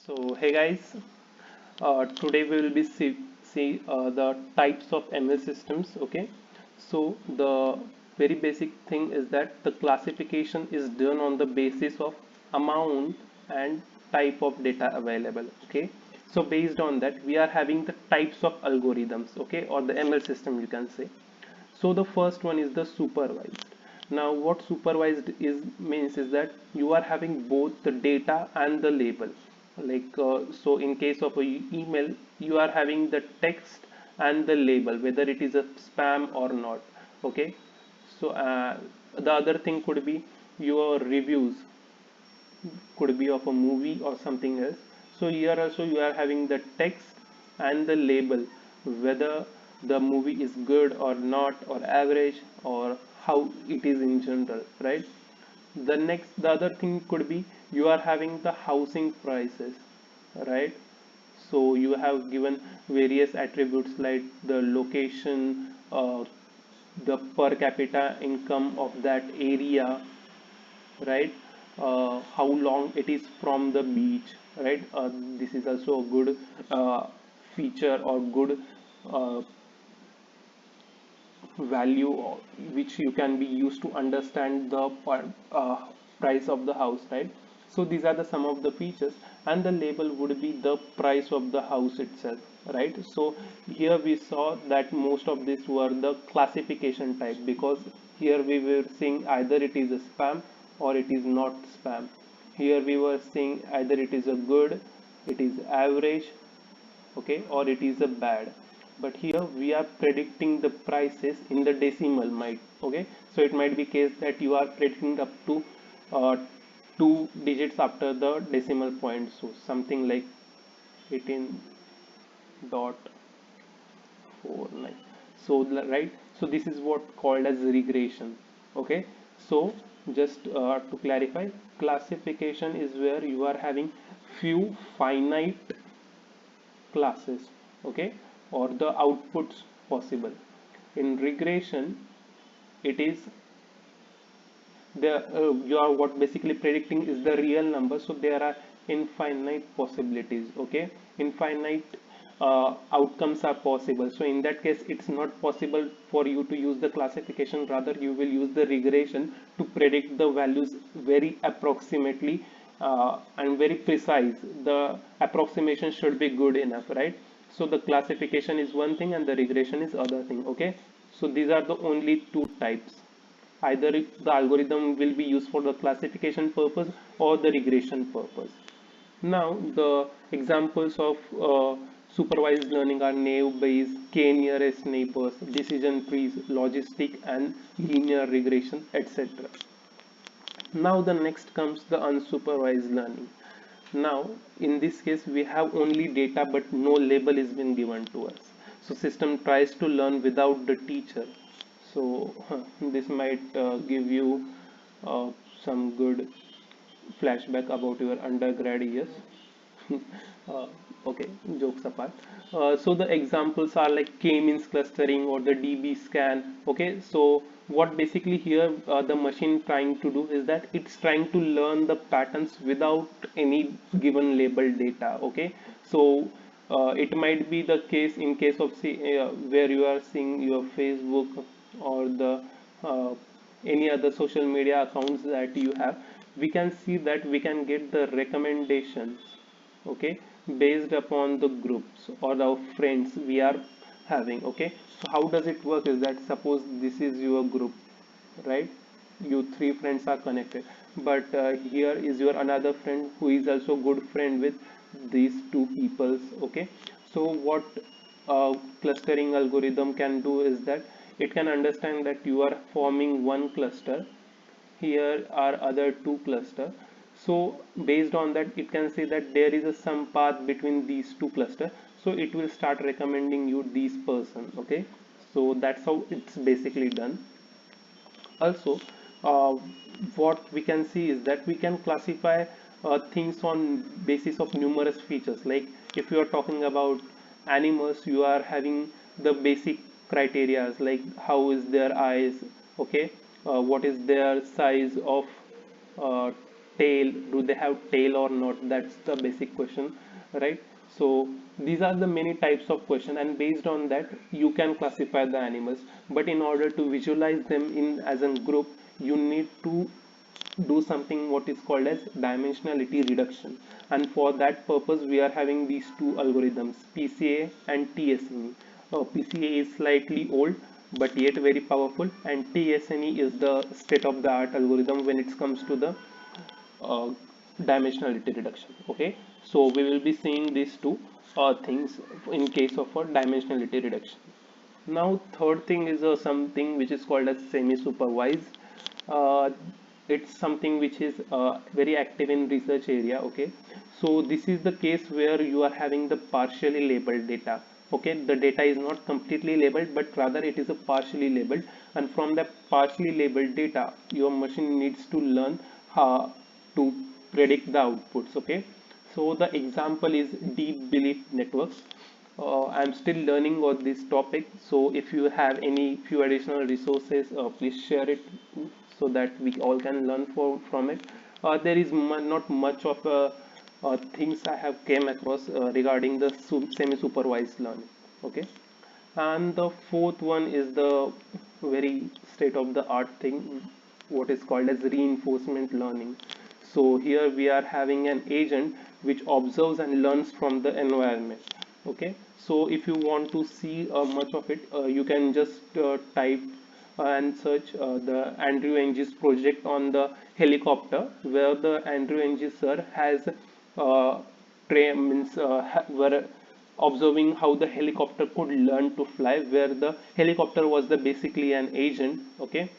So hey guys, today we will be see the types of ML systems. Okay, so the very basic thing is that the classification is done on the basis of amount and type of data available. Okay, so based on that we are having the types of algorithms. Okay, or the ML system you can say. So the first one is the supervised. Now what supervised is means is that you are having both the data and the label. So in case of a email, you are having the text and the label, whether it is a spam or not. Okay. So the other thing could be your reviews, could be of a movie or something else. So here also you are having the text and the label, whether the movie is good or not, or average, or how it is in general, right? The other thing could be you are having the housing prices, right? So you have given various attributes like the location, the per capita income of that area, right? How long it is from the beach, right? This is also a good feature or good uh, value which you can be used to understand the price of the house, right? So these are the some of the features, and the label would be the price of the house itself, right? So here we saw that most of these were the classification type, because here we were seeing either it is a spam or it is not spam. Here we were seeing either it is a good, it is average, okay, or it is a bad. But here we are predicting the prices in the decimal, might, okay, so it might be case that you are predicting up to uh, two digits after the decimal point, so something like 18.49. So right, so this is what called as regression. Okay, so just to clarify, classification is where you are having few finite classes, okay, or the outputs possible. In regression, it is the you are what basically predicting is the real number, so there are infinite possibilities, okay, infinite outcomes are possible. So in that case it's not possible for you to use the classification, rather you will use the regression to predict the values very approximately, and very precise. The approximation should be good enough, right? So the classification is one thing and the regression is other thing, okay. So these are the only two types. Either the algorithm will be used for the classification purpose or the regression purpose. Now the examples of supervised learning are naive bayes, k-nearest neighbors, decision trees, logistic and linear regression, etc. Now the next comes the unsupervised learning. Now in this case we have only data but no label is been given to us. So system tries to learn without the teacher. So this might give you some good flashback about your undergrad years. uh, okay, jokes apart. So the examples are like k-means clustering or the db scan. Okay, so what basically here the machine trying to do is that it's trying to learn the patterns without any given label data. Okay, so it might be the case in case of where you are seeing your Facebook or the uh, any other social media accounts that you have. We can see that we can get the recommendations, okay, based upon the groups or the friends we are having. Okay, so how does it work is that suppose this is your group, right? You three friends are connected, but here is your another friend who is also good friend with these two peoples. Okay, so what clustering algorithm can do is that it can understand that you are forming one cluster, here are other two cluster. So based on that it can say that there is a some path between these two cluster, so it will start recommending you these person. Okay, so that's how it's basically done. Also, uh, what we can see is that we can classify things on basis of numerous features. Like if you are talking about animals, you are having the basic criteria like how is their eyes, okay, what is their size of uh, tail, do they have tail or not? That's the basic question, right? So these are the many types of question, and based on that you can classify the animals. But in order to visualize them in as a group, you need to do something what is called as dimensionality reduction. And for that purpose we are having these two algorithms, PCA and TSNE. PCA is slightly old but yet very powerful, and TSNE is the state of the art algorithm when it comes to the uh, dimensionality reduction. Okay, so we will be seeing these two things in case of a dimensionality reduction. Now third thing is something which is called as semi-supervised. uh, it's something which is very active in research area. Okay, so this is the case where you are having the partially labeled data. Okay, the data is not completely labeled but rather it is a partially labeled, and from the partially labeled data your machine needs to learn how to predict the outputs. Okay, so the example is deep belief networks. I'm still learning on this topic, so if you have any few additional resources, please share it so that we all can learn from it. There is not much of things I have came across regarding the semi-supervised learning. Okay, and the fourth one is the very state of the art thing, what is called as reinforcement learning. So here we are having an agent which observes and learns from the environment. Okay, so if you want to see much of it, you can just type and search the Andrew Ng's project on the helicopter, where the Andrew Ng sir has were observing how the helicopter could learn to fly, where the helicopter was the basically an agent. Okay,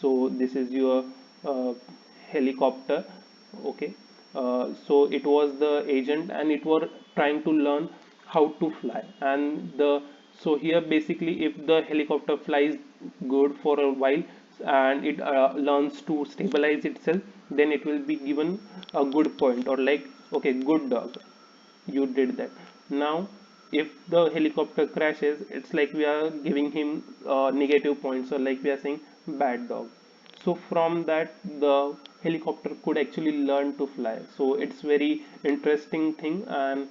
so this is your helicopter. Okay, so it was the agent and it were trying to learn how to fly. And the so here basically if the helicopter flies good for a while and it learns to stabilize itself, then it will be given a good point, or like, okay, good dog, you did that. Now if the helicopter crashes, it's like we are giving him negative points, or like we are saying bad dog. So from that the helicopter could actually learn to fly. So it's very interesting thing. And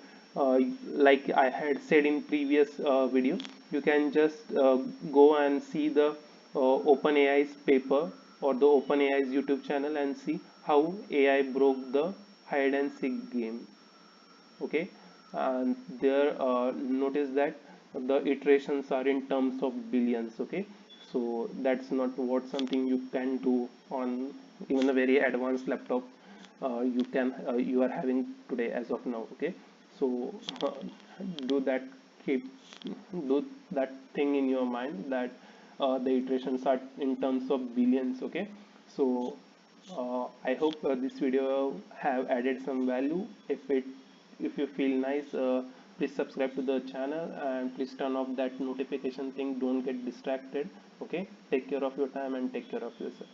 like I had said in previous video, you can just go and see the OpenAI's paper or the OpenAI's YouTube channel and see how AI broke the hide and seek game. Okay, and there notice that the iterations are in terms of billions. Okay, so that's not what something you can do on even a very advanced laptop you are having today as of now. Okay, so do that, keep do that thing in your mind that the iterations are in terms of billions. Okay, so I hope this video have added some value. If you feel nice, please subscribe to the channel and please turn off that notification thing. Don't get distracted. Okay, take care of your time and take care of yourself.